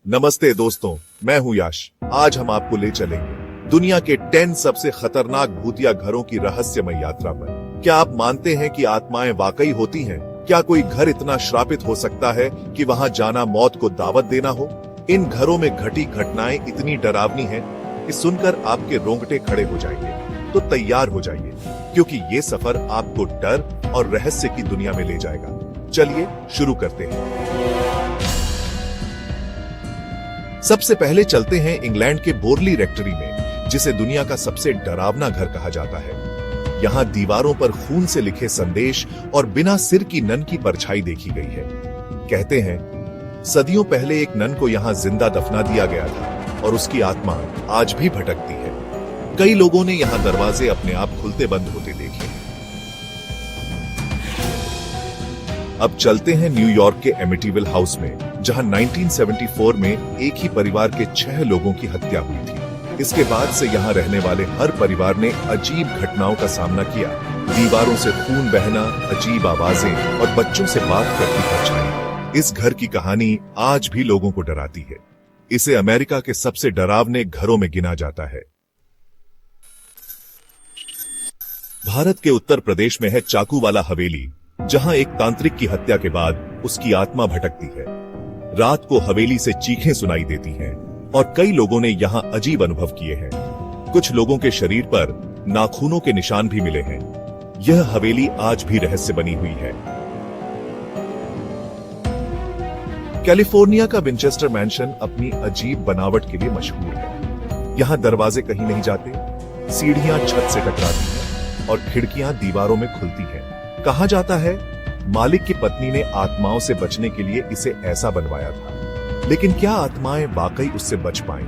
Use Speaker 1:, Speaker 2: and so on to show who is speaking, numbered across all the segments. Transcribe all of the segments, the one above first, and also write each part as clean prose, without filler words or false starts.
Speaker 1: नमस्ते दोस्तों, मैं हूं यश। आज हम आपको ले चलेंगे दुनिया के 10 सबसे खतरनाक भूतिया घरों की रहस्यमय यात्रा पर। क्या आप मानते हैं कि आत्माएं वाकई होती हैं? क्या कोई घर इतना श्रापित हो सकता है कि वहां जाना मौत को दावत देना हो? इन घरों में घटी घटनाएं इतनी डरावनी हैं कि सुनकर आपके रोंगटे खड़े हो जाएंगे। तो तैयार हो जाइए, क्योंकि ये सफर आपको डर और रहस्य की दुनिया में ले जाएगा। चलिए शुरू करते हैं। सबसे पहले चलते हैं इंग्लैंड के बोरली रेक्टरी में, जिसे दुनिया का सबसे डरावना घर कहा जाता है। यहाँ दीवारों पर खून से लिखे संदेश और बिना सिर की नन की परछाई देखी गई है। कहते हैं सदियों पहले एक नन को यहाँ जिंदा दफना दिया गया था और उसकी आत्मा आज भी भटकती है। कई लोगों ने यहाँ दरवाजे अपने आप खुलते बंद होते देखे। अब चलते हैं न्यूयॉर्क के एमिटीविल हाउस में, जहां 1974 में एक ही परिवार के 6 लोगों की हत्या हुई थी। इसके बाद से यहां रहने वाले हर परिवार ने अजीब घटनाओं का सामना किया। दीवारों से खून बहना, अजीब आवाजें और बच्चों से बात करती परछाई। इस घर की कहानी आज भी लोगों को डराती है। इसे अमेरिका के सबसे डरावने घरों में गिना जाता है। भारत के उत्तर प्रदेश में है चाकूवाला हवेली, जहां एक तांत्रिक की हत्या के बाद उसकी आत्मा भटकती है। रात को हवेली से चीखें सुनाई देती हैं और कई लोगों ने यहां अजीब अनुभव किए हैं। कुछ लोगों के शरीर पर नाखूनों के निशान भी मिले हैं। यह हवेली आज भी रहस्य बनी हुई है। कैलिफोर्निया का विंचेस्टर मैंशन अपनी अजीब बनावट के लिए मशहूर है। यहां दरवाजे कहीं नहीं जाते, सीढ़ियां छत से टकराती हैं और खिड़कियां दीवारों में खुलती हैं। कहा जाता है मालिक की पत्नी ने आत्माओं से बचने के लिए इसे ऐसा बनवाया था, लेकिन क्या आत्माएं वाकई उससे बच पाईं?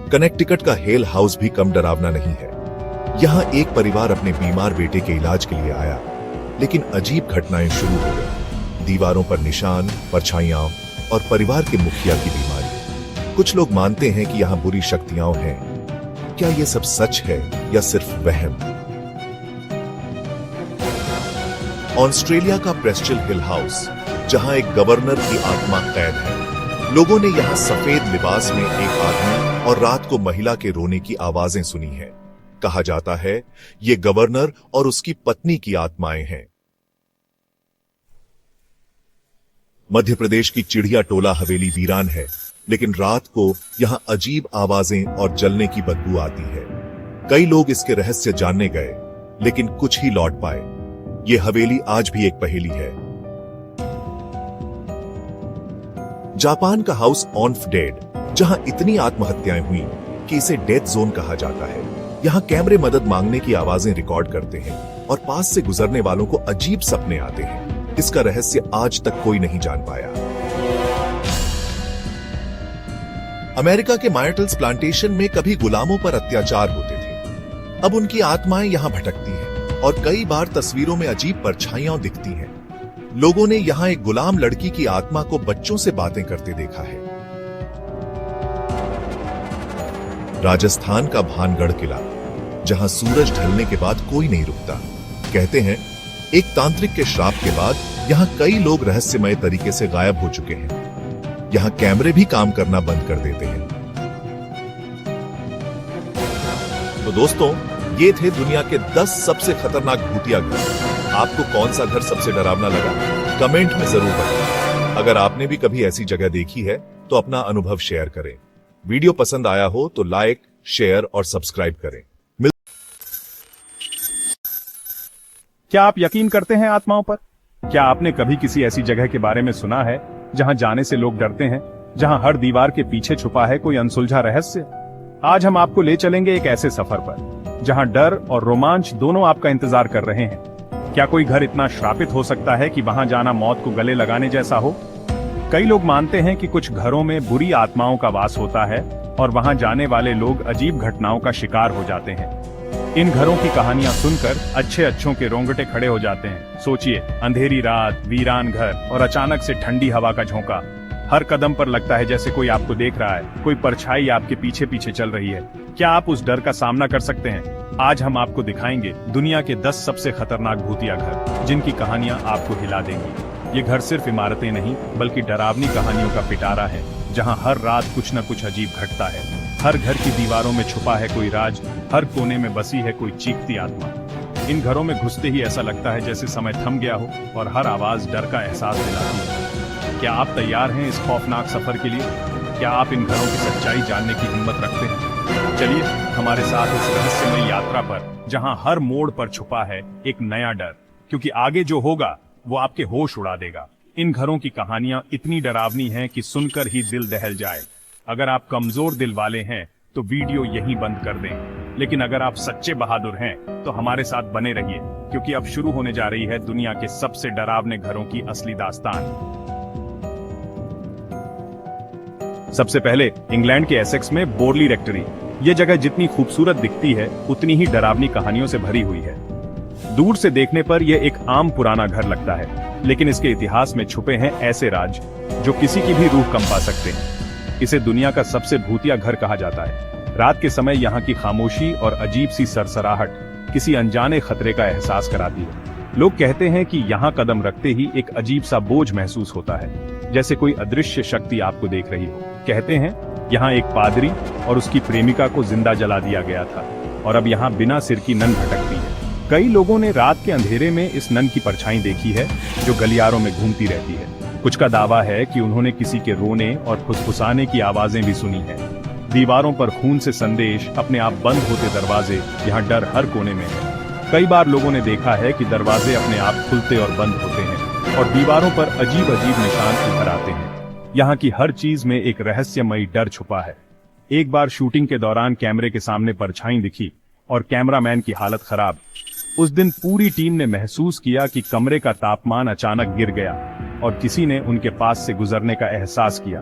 Speaker 1: कनेक्टिकट का हेल हाउस भी कम डरावना नहीं है। यहां एक परिवार अपने बीमार बेटे के इलाज के लिए आया, लेकिन अजीब घटनाएं शुरू हो गई। दीवारों पर निशान, परछाइयां और परिवार के मुखिया की बीमारी। कुछ लोग मानते हैं कि यहां बुरी शक्तियां हैं। क्या यह सब सच है या सिर्फ वहम? ऑस्ट्रेलिया का प्रेस्टल हिल हाउस, जहां एक गवर्नर की आत्मा कैद है। लोगों ने यहां सफेद लिबास में एक आदमी और रात को महिला के रोने की आवाजें सुनी हैं। कहा जाता है ये गवर्नर और उसकी पत्नी की आत्माएं हैं। मध्य प्रदेश की चिड़िया टोला हवेली वीरान है, लेकिन रात को यहां अजीब आवाजें और जलने की बदबू आती है। कई लोग इसके रहस्य जानने गए, लेकिन कुछ ही लौट पाए। ये हवेली आज भी एक पहेली है। जापान का हाउस ऑफ डेड, जहां इतनी आत्महत्याएं हुई कि इसे डेथ जोन कहा जाता है। यहां कैमरे मदद मांगने की आवाजें रिकॉर्ड करते हैं और पास से गुजरने वालों को अजीब सपने आते हैं। इसका रहस्य आज तक कोई नहीं जान पाया। अमेरिका के मायटल्स प्लांटेशन में कभी गुलामों पर अत्याचार होते थे। अब उनकी आत्माएं यहां भटकती हैं और कई बार तस्वीरों में अजीब परछाइयां दिखती हैं। लोगों ने यहां एक गुलाम लड़की की आत्मा को बच्चों से बातें करते देखा है। राजस्थान का भानगढ़ किला, जहां सूरज ढलने के बाद कोई नहीं रुकता। कहते हैं एक तांत्रिक के श्राप के बाद यहां कई लोग रहस्यमय तरीके से गायब हो चुके हैं। यहां कैमरे भी काम करना बंद कर देते हैं। तो दोस्तों, ये थे दुनिया के 10 सबसे खतरनाक भूतिया घर। आपको कौन सा घर सबसे डरावना लगा? कमेंट में जरूर बताएं। अगर आपने भी कभी ऐसी जगह देखी है तो अपना अनुभव शेयर करें। वीडियो पसंद आया हो तो लाइक, शेयर और सब्सक्राइब करें।
Speaker 2: क्या आप यकीन करते हैं आत्माओं पर? क्या आपने कभी किसी ऐसी जगह के बारे में सुना है जहां जाने से लोग डरते हैं, जहां हर दीवार के पीछे छुपा है कोई अनसुलझा रहस्य? आज हम आपको ले चलेंगे एक ऐसे सफर पर जहां डर और रोमांच दोनों आपका इंतजार कर रहे हैं। क्या कोई घर इतना श्रापित हो सकता है कि वहां जाना मौत को गले लगाने जैसा हो? कई लोग मानते हैं कि कुछ घरों में बुरी आत्माओं का वास होता है और वहां जाने वाले लोग अजीब घटनाओं का शिकार हो जाते हैं। इन घरों की कहानियां सुनकर अच्छों के रोंगटे खड़े हो जाते हैं। सोचिए, अंधेरी रात, वीरान घर और अचानक से ठंडी हवा का झोंका। हर कदम पर लगता है जैसे कोई आपको देख रहा है, कोई परछाई आपके पीछे पीछे चल रही है। क्या आप उस डर का सामना कर सकते हैं? आज हम आपको दिखाएंगे दुनिया के 10 सबसे खतरनाक भूतिया घर, जिनकी कहानियां आपको हिला देंगी। ये घर सिर्फ इमारतें नहीं बल्कि डरावनी कहानियों का पिटारा है, जहां हर रात कुछ न कुछ अजीब घटता है। हर घर की दीवारों में छुपा है कोई राज, हर कोने में बसी है कोई चीखती आत्मा। इन घरों में घुसते ही ऐसा लगता है जैसे समय थम गया हो और हर आवाज डर का एहसास दिलाती है। क्या आप तैयार हैं इस खौफनाक सफर के लिए? क्या आप इन घरों की सच्चाई जानने की हिम्मत रखते हैं? चलिए हमारे साथ इस रहस्यमयी यात्रा पर, जहां हर मोड़ पर छुपा है एक नया डर, क्योंकि आगे जो होगा वो आपके होश उड़ा देगा। इन घरों की कहानियां इतनी डरावनी हैं कि सुनकर ही दिल दहल जाए। अगर आप कमजोर दिल वाले हैं तो वीडियो यहीं बंद कर दें, लेकिन अगर आप सच्चे बहादुर हैं तो हमारे साथ बने रहिए, क्योंकि अब शुरू होने जा रही है दुनिया के सबसे डरावने घरों की असली दास्तान। सबसे पहले इंग्लैंड के एसेक्स में बोरली रेक्टरी। यह जगह जितनी खूबसूरत दिखती है उतनी ही डरावनी कहानियों से भरी हुई है। दूर से देखने पर यह एक आम पुराना घर लगता है, लेकिन इसके इतिहास में छुपे हैं ऐसे राज जो किसी की भी रूह कंपा सकते हैं। इसे दुनिया का सबसे भूतिया घर कहा जाता है। रात के समय यहाँ की खामोशी और अजीब सी सरसराहट किसी अनजाने खतरे का एहसास कराती है। लोग कहते हैं कि यहाँ कदम रखते ही एक अजीब सा बोझ महसूस होता है, जैसे कोई अदृश्य शक्ति आपको देख रही हो। कहते हैं यहाँ एक पादरी और उसकी प्रेमिका को जिंदा जला दिया गया था और अब यहाँ बिना सिर की नन भटकती है। कई लोगों ने रात के अंधेरे में इस नन की परछाई देखी है जो गलियारों में घूमती रहती है। कुछ का दावा है कि उन्होंने किसी के रोने और फुसफुसाने की आवाजें भी सुनी हैं। दीवारों पर खून से संदेश, अपने आप बंद होते दरवाजे, यहाँ डर हर कोने में है। कई बार लोगों ने देखा है कि दरवाजे अपने आप खुलते और बंद होते हैं और दीवारों पर अजीब अजीब निशान उभर आते हैं। यहाँ की हर चीज में एक रहस्यमयी डर छुपा है। एक बार शूटिंग के दौरान कैमरे के सामने परछाई दिखी और कैमरामैन की हालत खराब। उस दिन पूरी टीम ने महसूस किया कि कमरे का तापमान अचानक गिर गया और किसी ने उनके पास से गुजरने का एहसास किया।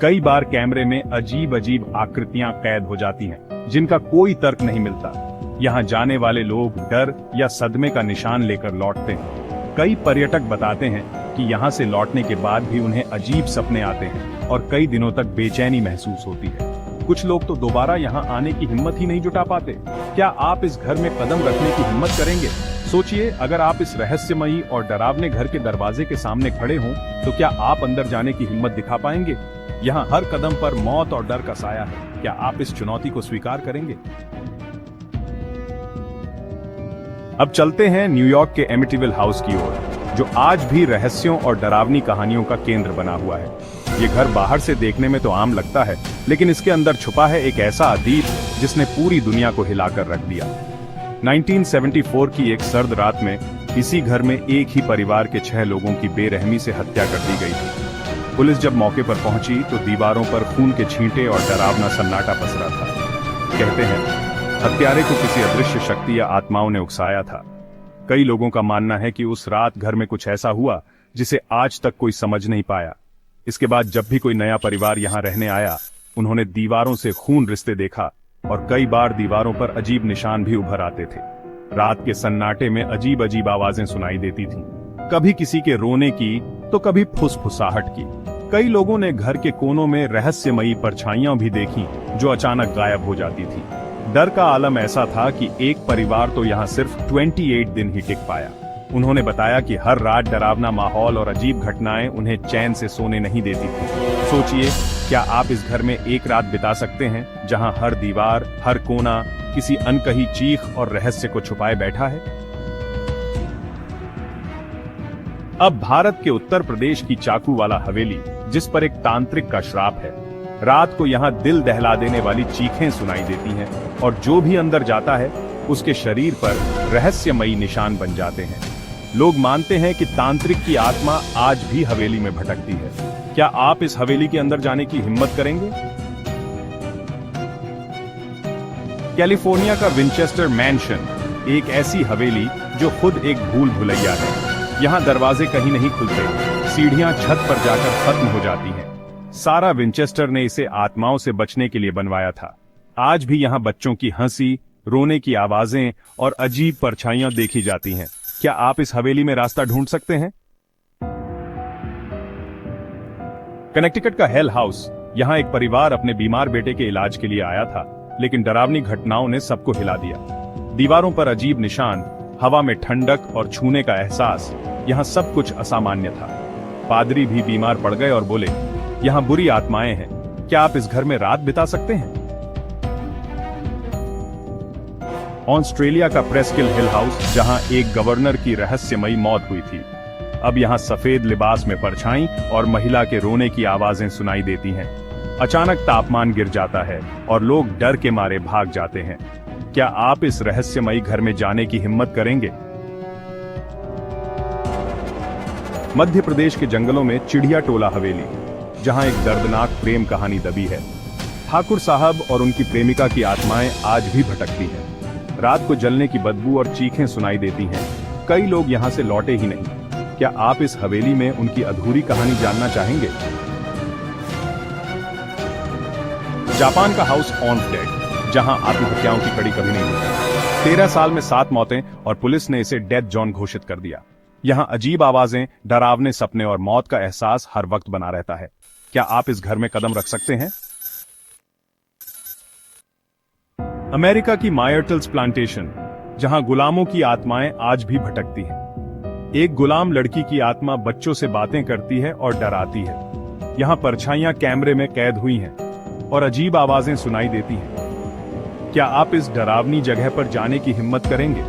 Speaker 2: कई बार कैमरे में अजीब अजीब आकृतियां कैद हो जाती हैं, जिनका कोई तर्क नहीं मिलता। यहाँ जाने वाले लोग डर या सदमे का निशान लेकर लौटते हैं। कई पर्यटक बताते हैं कि यहाँ से लौटने के बाद भी उन्हें अजीब सपने आते हैं और कई दिनों तक बेचैनी महसूस होती है। कुछ लोग तो दोबारा यहाँ आने की हिम्मत ही नहीं जुटा पाते। क्या आप इस घर में कदम रखने की हिम्मत करेंगे? सोचिए, अगर आप इस रहस्यमयी और डरावने घर के दरवाजे के सामने खड़े हों तो क्या आप अंदर जाने की हिम्मत दिखा पाएंगे? यहाँ हर कदम पर मौत और डर का साया है। क्या आप इस चुनौती को स्वीकार करेंगे? अब चलते हैं न्यूयॉर्क के एमिटीविल हाउस की ओर, जो आज भी रहस्यों और डरावनी कहानियों का केंद्र बना हुआ है। ये घर बाहर से देखने में तो आम लगता है, लेकिन इसके अंदर छुपा है एक ऐसा अतीत जिसने पूरी दुनिया को हिलाकर रख दिया। 1974 की एक सर्द रात में इसी घर में एक ही परिवार के 6 लोगों की बेरहमी से हत्या कर दी गई थी। पुलिस जब मौके पर पहुंची तो दीवारों पर खून के छींटे और डरावना सन्नाटा पसरा था। कहते हैं हत्यारे को किसी अदृश्य शक्ति या आत्माओं ने उकसाया था। कई लोगों का मानना है कि उस रात घर में कुछ ऐसा हुआ जिसे आज तक कोई समझ नहीं पाया। इसके बाद जब भी कोई नया परिवार यहाँ रहने आया, उन्होंने दीवारों से खून रिश्ते देखा और कई बार दीवारों पर अजीब निशान भी उभर आते थे। रात के सन्नाटे में अजीब अजीब आवाजें सुनाई देती थीं, कभी किसी के रोने की तो कभी फुसफुसाहट की। कई लोगों ने घर के कोनों में रहस्यमयी परछाइयां भी देखी जो अचानक गायब हो जाती थी। डर का आलम ऐसा था कि एक परिवार तो यहाँ सिर्फ 28 दिन ही टिक पाया। उन्होंने बताया कि हर रात डरावना माहौल और अजीब घटनाएं उन्हें चैन से सोने नहीं देती थी। सोचिए, क्या आप इस घर में एक रात बिता सकते हैं जहां हर दीवार, हर कोना किसी अनकही चीख और रहस्य को छुपाए बैठा है? अब भारत के उत्तर प्रदेश की चाकूवाला हवेली, जिस पर एक तांत्रिक का श्राप है। रात को यहाँ दिल दहला देने वाली चीखें सुनाई देती हैं और जो भी अंदर जाता है उसके शरीर पर रहस्यमयी निशान बन जाते हैं। लोग मानते हैं कि तांत्रिक की आत्मा आज भी हवेली में भटकती है। क्या आप इस हवेली के अंदर जाने की हिम्मत करेंगे? कैलिफोर्निया का विंचेस्टर मैंशन, एक ऐसी हवेली जो खुद एक भूल भुलैया है। यहाँ दरवाजे कहीं नहीं खुलते, सीढ़ियां छत पर जाकर खत्म हो जाती हैं। सारा विंचेस्टर ने इसे आत्माओं से बचने के लिए बनवाया था। आज भी यहाँ बच्चों की हंसी, रोने की आवाजें और अजीब परछाइयां देखी जाती हैं। क्या आप इस हवेली में रास्ता ढूंढ सकते हैं? कनेक्टिकट का हेल हाउस, यहाँ एक परिवार अपने बीमार बेटे के इलाज के लिए आया था, लेकिन डरावनी घटनाओं ने सबको हिला दिया। दीवारों पर अजीब निशान, हवा में ठंडक और छूने का एहसास, यहाँ सब कुछ असामान्य था। पादरी भी बीमार पड़ गए और बोले, यहाँ बुरी आत्माएं हैं, क्या आप इस घर में रात बिता सकते हैं? ऑस्ट्रेलिया का प्रेस्किल हिल हाउस, जहां एक गवर्नर की रहस्यमयी मौत हुई थी। अब यहां सफेद लिबास में परछाई और महिला के रोने की आवाजें सुनाई देती हैं। अचानक तापमान गिर जाता है और लोग डर के मारे भाग जाते हैं। क्या आप इस रहस्यमयी घर में जाने की हिम्मत करेंगे? मध्य प्रदेश के जंगलों में चिड़िया टोला हवेली, जहां एक दर्दनाक प्रेम कहानी दबी है। ठाकुर साहब और उनकी प्रेमिका की आत्माएं आज भी भटकती हैं। रात को जलने की बदबू और चीखें सुनाई देती हैं। कई लोग यहां से लौटे ही नहीं। क्या आप इस हवेली में उनकी अधूरी कहानी जानना चाहेंगे? जापान का हाउस ऑन डेड, जहां आत्महत्याओं की कड़ी कभी नहीं हुई। 13 साल में 7 मौतें और पुलिस ने इसे डेथ जोन घोषित कर दिया। यहां अजीब आवाजें, डरावने सपने और मौत का एहसास हर वक्त बना रहता है। क्या आप इस घर में कदम रख सकते हैं? अमेरिका की मायर्टल्स प्लांटेशन, जहां गुलामों की आत्माएं आज भी भटकती हैं। एक गुलाम लड़की की आत्मा बच्चों से बातें करती है और डराती है। यहां परछाइयां कैमरे में कैद हुई हैं और अजीब आवाजें सुनाई देती हैं। क्या आप इस डरावनी जगह पर जाने की हिम्मत करेंगे?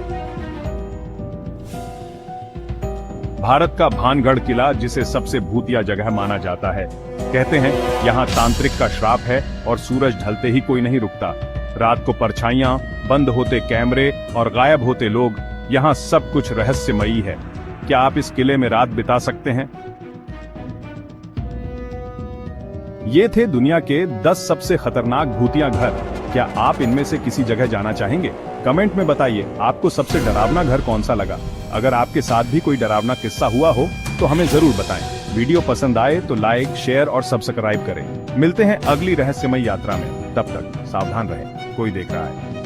Speaker 2: भारत का भानगढ़ किला, जिसे सबसे भूतिया जगह माना जाता है। कहते हैं यहां तांत्रिक का श्राप है और सूरज ढलते ही कोई नहीं रुकता। रात को परछाइयां, बंद होते कैमरे और गायब होते लोग, यहां सब कुछ रहस्यमयी है। क्या आप इस किले में रात बिता सकते हैं? ये थे दुनिया के 10 सबसे खतरनाक भूतिया घर। क्या आप इनमें से किसी जगह जाना चाहेंगे? कमेंट में बताइए आपको सबसे डरावना घर कौन सा लगा। अगर आपके साथ भी कोई डरावना किस्सा हुआ हो तो हमें जरूर बताएं। वीडियो पसंद आए तो लाइक, शेयर और सब्सक्राइब करें। मिलते हैं अगली रहस्यमय यात्रा में। तब तक सावधान रहें, कोई देख रहा है।